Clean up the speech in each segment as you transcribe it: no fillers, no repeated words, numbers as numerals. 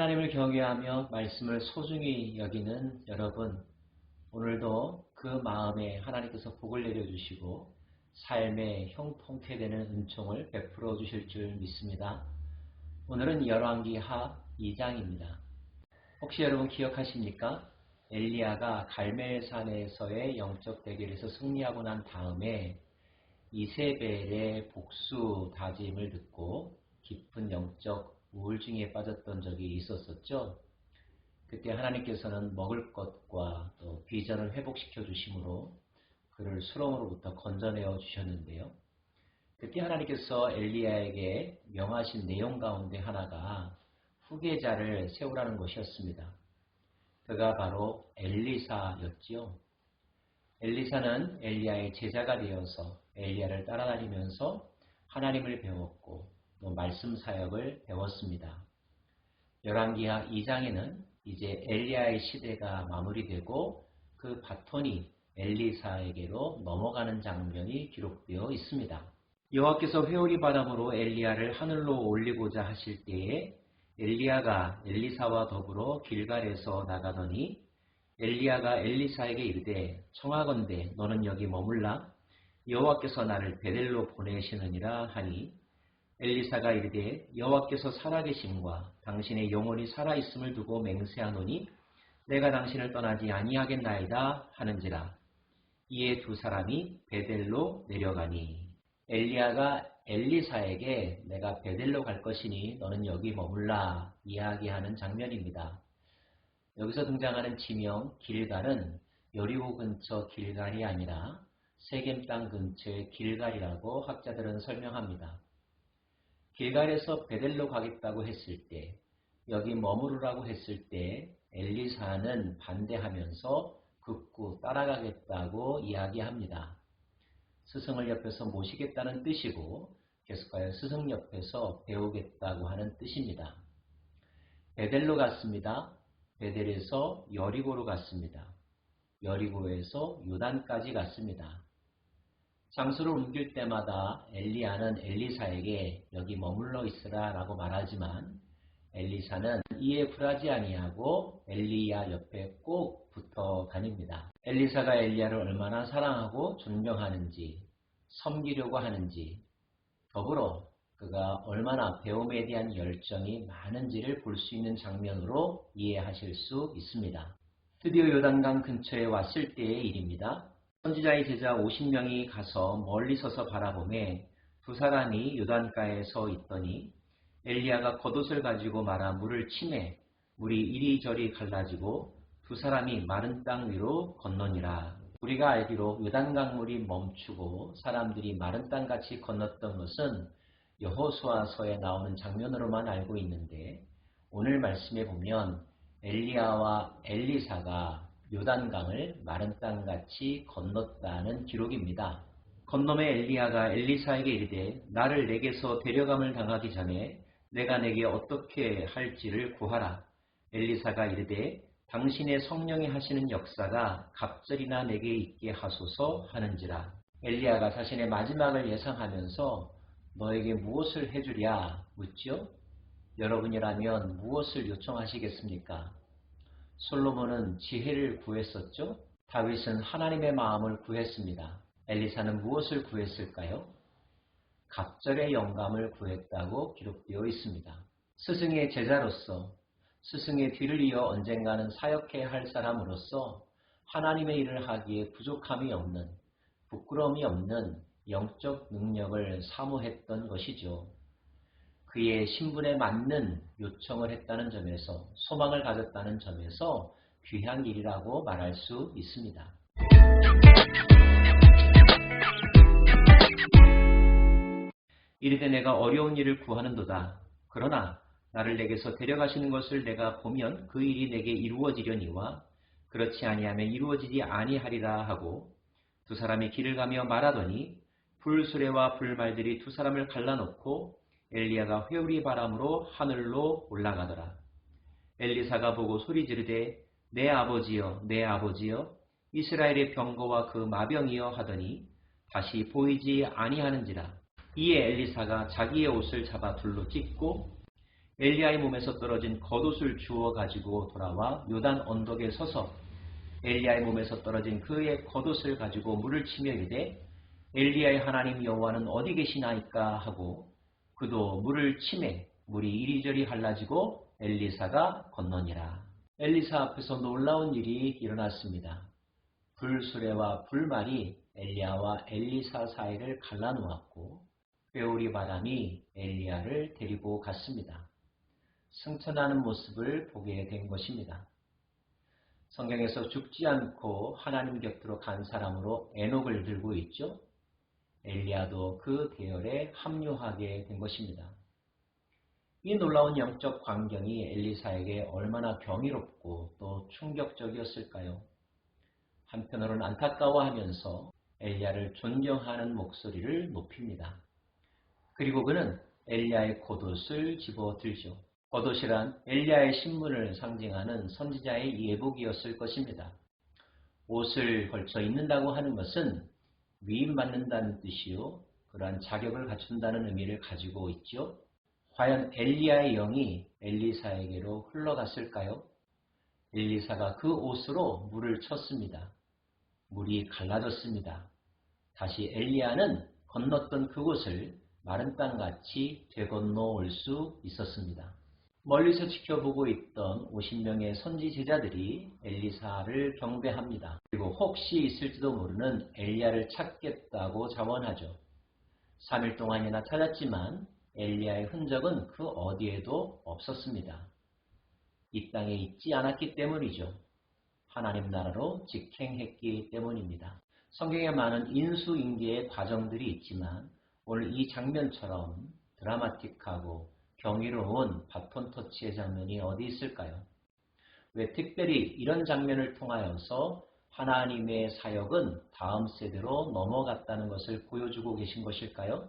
하나님을 경외하며 말씀을 소중히 여기는 여러분, 오늘도 그 마음에 하나님께서 복을 내려주시고 삶의 형통케 되는 은총을 베풀어 주실 줄 믿습니다. 오늘은 열왕기하 2장입니다. 혹시 여러분 기억하십니까? 엘리야가 갈멜산에서의 영적 대결에서 승리하고 난 다음에 이세벨의 복수 다짐을 듣고 깊은 영적 우울증에 빠졌던 적이 있었었죠. 그때 하나님께서는 먹을 것과 또 비전을 회복시켜 주심으로 그를 수렁으로부터 건져내어 주셨는데요. 그때 하나님께서 엘리야에게 명하신 내용 가운데 하나가 후계자를 세우라는 것이었습니다. 그가 바로 엘리사였지요. 엘리사는 엘리야의 제자가 되어서 엘리야를 따라다니면서 하나님을 배웠고 또 말씀 사역을 배웠습니다. 열왕기하 2장에는 이제 엘리야의 시대가 마무리되고 그 바톤이 엘리사에게로 넘어가는 장면이 기록되어 있습니다. 여호와께서 회오리 바람으로 엘리야를 하늘로 올리고자 하실 때에 엘리야가 엘리사와 더불어 길갈에서 나가더니 엘리야가 엘리사에게 이르되 청하건대 너는 여기 머물라 여호와께서 나를 베델로 보내시느니라 하니 엘리사가 이르되 여호와께서 살아계심과 당신의 영혼이 살아있음을 두고 맹세하노니 내가 당신을 떠나지 아니하겠나이다 하는지라. 이에 두 사람이 베델로 내려가니 엘리야가 엘리사에게 내가 베델로 갈 것이니 너는 여기 머물라 이야기하는 장면입니다. 여기서 등장하는 지명 길갈은 여리고 근처 길갈이 아니라 세겜 땅 근처의 길갈이라고 학자들은 설명합니다. 길갈에서 베델로 가겠다고 했을 때, 여기 머무르라고 했을 때 엘리사는 반대하면서 극구 따라가겠다고 이야기합니다. 스승을 옆에서 모시겠다는 뜻이고 계속하여 스승 옆에서 배우겠다고 하는 뜻입니다. 베델로 갔습니다. 베델에서 여리고로 갔습니다. 여리고에서 요단까지 갔습니다. 장소를 옮길 때마다 엘리야는 엘리사에게 여기 머물러 있으라 라고 말하지만 엘리사는 이에 굴하지 아니하고 엘리야 옆에 꼭 붙어 다닙니다. 엘리사가 엘리야를 얼마나 사랑하고 존경하는지 섬기려고 하는지 더불어 그가 얼마나 배움에 대한 열정이 많은지를 볼 수 있는 장면으로 이해하실 수 있습니다. 드디어 요단강 근처에 왔을 때의 일입니다. 선지자의 제자 50명이 가서 멀리 서서 바라보매 두 사람이 요단가에 서 있더니 엘리야가 겉옷을 가지고 말아 물을 치매 물이 이리저리 갈라지고 두 사람이 마른 땅 위로 건너니라. 우리가 알기로 요단강 물이 멈추고 사람들이 마른 땅같이 건넜던 것은 여호수아서에 나오는 장면으로만 알고 있는데 오늘 말씀에 보면 엘리야와 엘리사가 요단강을 마른 땅같이 건넜다는 기록입니다. 건너매 엘리야가 엘리사에게 이르되 나를 내게서 데려감을 당하기 전에 내가 내게 어떻게 할지를 구하라. 엘리사가 이르되 당신의 성령이 하시는 역사가 갑절이나 내게 있게 하소서 하는지라. 엘리야가 자신의 마지막을 예상하면서 너에게 무엇을 해주랴 묻죠? 여러분이라면 무엇을 요청하시겠습니까? 솔로몬은 지혜를 구했었죠? 다윗은 하나님의 마음을 구했습니다. 엘리사는 무엇을 구했을까요? 갑절의 영감을 구했다고 기록되어 있습니다. 스승의 제자로서 스승의 뒤를 이어 언젠가는 사역해야 할 사람으로서 하나님의 일을 하기에 부족함이 없는, 부끄러움이 없는 영적 능력을 사모했던 것이죠. 그의 신분에 맞는 요청을 했다는 점에서 소망을 가졌다는 점에서 귀한 일이라고 말할 수 있습니다. 이르되 내가 어려운 일을 구하는도다. 그러나 나를 내게서 데려가시는 것을 내가 보면 그 일이 내게 이루어지려니와 그렇지 아니하면 이루어지지 아니하리라 하고 두 사람이 길을 가며 말하더니 불수레와 불말들이 두 사람을 갈라놓고 엘리야가 회오리 바람으로 하늘로 올라가더라. 엘리사가 보고 소리 지르되 내 아버지여 내 아버지여 이스라엘의 병거와 그 마병이여 하더니 다시 보이지 아니하는지라. 이에 엘리사가 자기의 옷을 잡아 둘로 찢고 엘리야의 몸에서 떨어진 겉옷을 주워 가지고 돌아와 요단 언덕에 서서 엘리야의 몸에서 떨어진 그의 겉옷을 가지고 물을 치며 이르되 엘리야의 하나님 여호와는 어디 계시나이까 하고 그도 물을 치매 물이 이리저리 갈라지고 엘리사가 건너니라. 엘리사 앞에서 놀라운 일이 일어났습니다. 불수레와 불말이 엘리야와 엘리사 사이를 갈라놓았고 회오리 바람이 엘리야를 데리고 갔습니다. 승천하는 모습을 보게 된 것입니다. 성경에서 죽지 않고 하나님 곁으로 간 사람으로 에녹을 들고 있죠. 엘리야도 그 대열에 합류하게 된 것입니다. 이 놀라운 영적 광경이 엘리사에게 얼마나 경이롭고 또 충격적이었을까요? 한편으로는 안타까워하면서 엘리야를 존경하는 목소리를 높입니다. 그리고 그는 엘리야의 겉옷을 집어들죠. 겉옷이란 엘리야의 신분을 상징하는 선지자의 예복이었을 것입니다. 옷을 걸쳐 입는다고 하는 것은 위임받는다는 뜻이요. 그러한 자격을 갖춘다는 의미를 가지고 있죠. 과연 엘리야의 영이 엘리사에게로 흘러갔을까요? 엘리사가 그 옷으로 물을 쳤습니다. 물이 갈라졌습니다. 다시 엘리야는 건넜던 그곳을 마른 땅같이 되건너올 수 있었습니다. 멀리서 지켜보고 있던 50명의 선지 제자들이 엘리사를 경배합니다. 그리고 혹시 있을지도 모르는 엘리야를 찾겠다고 자원하죠. 3일 동안이나 찾았지만 엘리야의 흔적은 그 어디에도 없었습니다. 이 땅에 있지 않았기 때문이죠. 하나님 나라로 직행했기 때문입니다. 성경에 많은 인수인계의 과정들이 있지만 오늘 이 장면처럼 드라마틱하고 경이로운 바톤 터치의 장면이 어디 있을까요? 왜 특별히 이런 장면을 통하여서 하나님의 사역은 다음 세대로 넘어갔다는 것을 보여주고 계신 것일까요?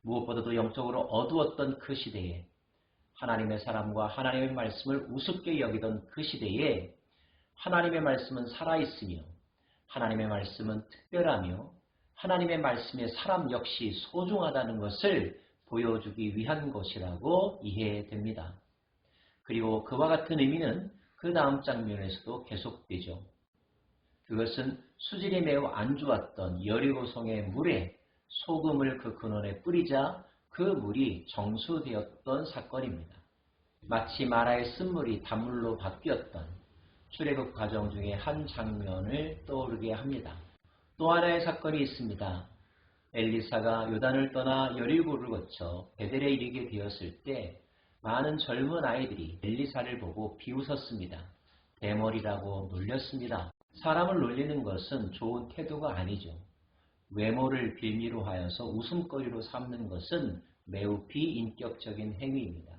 무엇보다도 영적으로 어두웠던 그 시대에 하나님의 사람과 하나님의 말씀을 우습게 여기던 그 시대에 하나님의 말씀은 살아있으며 하나님의 말씀은 특별하며 하나님의 말씀에 사람 역시 소중하다는 것을 보여주기 위한 것이라고 이해됩니다. 그리고 그와 같은 의미는 그 다음 장면에서도 계속되죠. 그것은 수질이 매우 안 좋았던 여리고성의 물에 소금을 그 근원에 뿌리자 그 물이 정수되었던 사건입니다. 마치 마라의 쓴물이 단물로 바뀌었던 출애굽 과정 중에 한 장면을 떠오르게 합니다. 또 하나의 사건이 있습니다. 엘리사가 요단을 떠나 여리고를 거쳐 베델에 이르게 되었을 때 많은 젊은 아이들이 엘리사를 보고 비웃었습니다. 대머리라고 놀렸습니다. 사람을 놀리는 것은 좋은 태도가 아니죠. 외모를 빌미로 하여서 웃음거리로 삼는 것은 매우 비인격적인 행위입니다.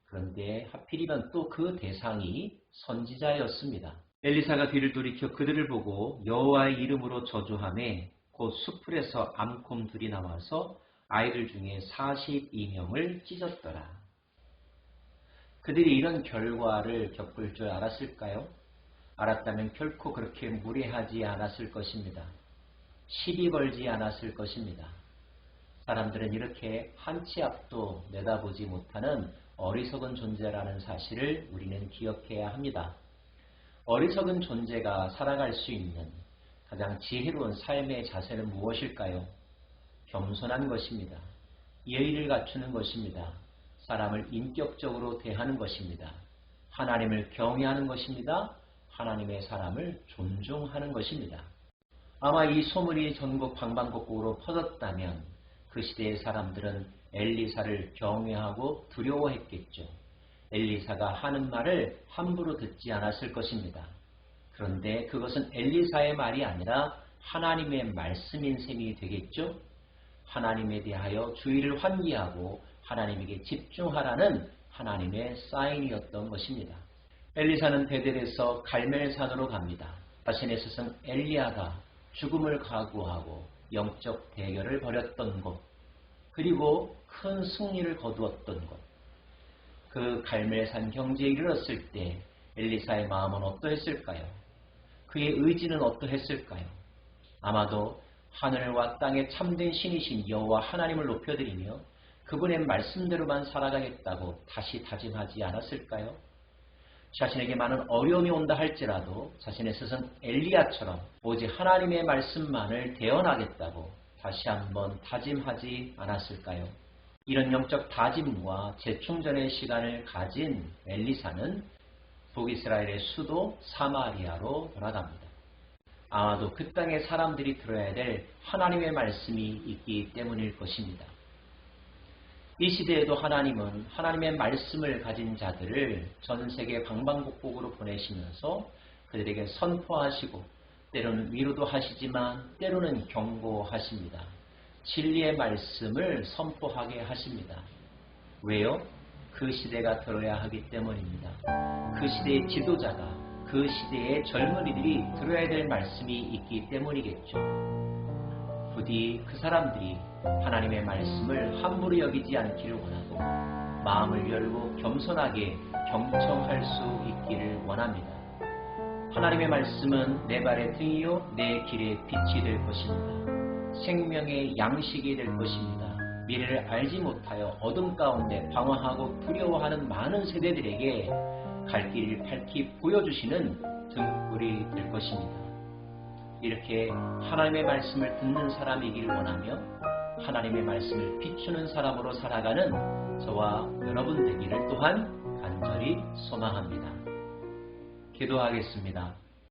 그런데 하필이면 또 그 대상이 선지자였습니다. 엘리사가 뒤를 돌이켜 그들을 보고 여호와의 이름으로 저주하매 곧 수풀에서 암곰들이 나와서 아이들 중에 42명을 찢었더라. 그들이 이런 결과를 겪을 줄 알았을까요? 알았다면 결코 그렇게 무례하지 않았을 것입니다. 시비 걸지 않았을 것입니다. 사람들은 이렇게 한 치 앞도 내다보지 못하는 어리석은 존재라는 사실을 우리는 기억해야 합니다. 어리석은 존재가 살아갈 수 있는 가장 지혜로운 삶의 자세는 무엇일까요? 겸손한 것입니다. 예의를 갖추는 것입니다. 사람을 인격적으로 대하는 것입니다. 하나님을 경외하는 것입니다. 하나님의 사람을 존중하는 것입니다. 아마 이 소문이 전국 방방곡곡으로 퍼졌다면 그 시대의 사람들은 엘리사를 경외하고 두려워했겠죠. 엘리사가 하는 말을 함부로 듣지 않았을 것입니다. 그런데 그것은 엘리사의 말이 아니라 하나님의 말씀인 셈이 되겠죠. 하나님에 대하여 주의를 환기하고 하나님에게 집중하라는 하나님의 사인이었던 것입니다. 엘리사는 베델에서 갈멜산으로 갑니다. 자신의 스승 엘리야가 죽음을 각오하고 영적 대결을 벌였던 곳, 그리고 큰 승리를 거두었던 곳, 그 갈멜산 경지에 이르렀을 때 엘리사의 마음은 어떠했을까요? 그의 의지는 어떠했을까요? 아마도 하늘과 땅의 참된 신이신 여호와 하나님을 높여드리며 그분의 말씀대로만 살아가겠다고 다시 다짐하지 않았을까요? 자신에게 많은 어려움이 온다 할지라도 자신의 스승 엘리야처럼 오직 하나님의 말씀만을 대언하겠다고 다시 한번 다짐하지 않았을까요? 이런 영적 다짐과 재충전의 시간을 가진 엘리사는 북이스라엘의 수도 사마리아로 돌아갑니다. 아마도 그 땅의 사람들이 들어야 될 하나님의 말씀이 있기 때문일 것입니다. 이 시대에도 하나님은 하나님의 말씀을 가진 자들을 전 세계 방방곡곡으로 보내시면서 그들에게 선포하시고 때로는 위로도 하시지만 때로는 경고하십니다. 진리의 말씀을 선포하게 하십니다. 왜요? 그 시대가 들어야 하기 때문입니다. 그 시대의 지도자가 그 시대의 젊은이들이 들어야 될 말씀이 있기 때문이겠죠. 부디 그 사람들이 하나님의 말씀을 함부로 여기지 않기를 원하고 마음을 열고 겸손하게 경청할 수 있기를 원합니다. 하나님의 말씀은 내 발의 등이요 내 길의 빛이 될 것입니다. 생명의 양식이 될 것입니다. 미래를 알지 못하여 어둠 가운데 방황하고 두려워하는 많은 세대들에게 갈 길을 밝히 보여주시는 등불이 될 것입니다. 이렇게 하나님의 말씀을 듣는 사람이길 원하며 하나님의 말씀을 비추는 사람으로 살아가는 저와 여러분 되기를 또한 간절히 소망합니다. 기도하겠습니다.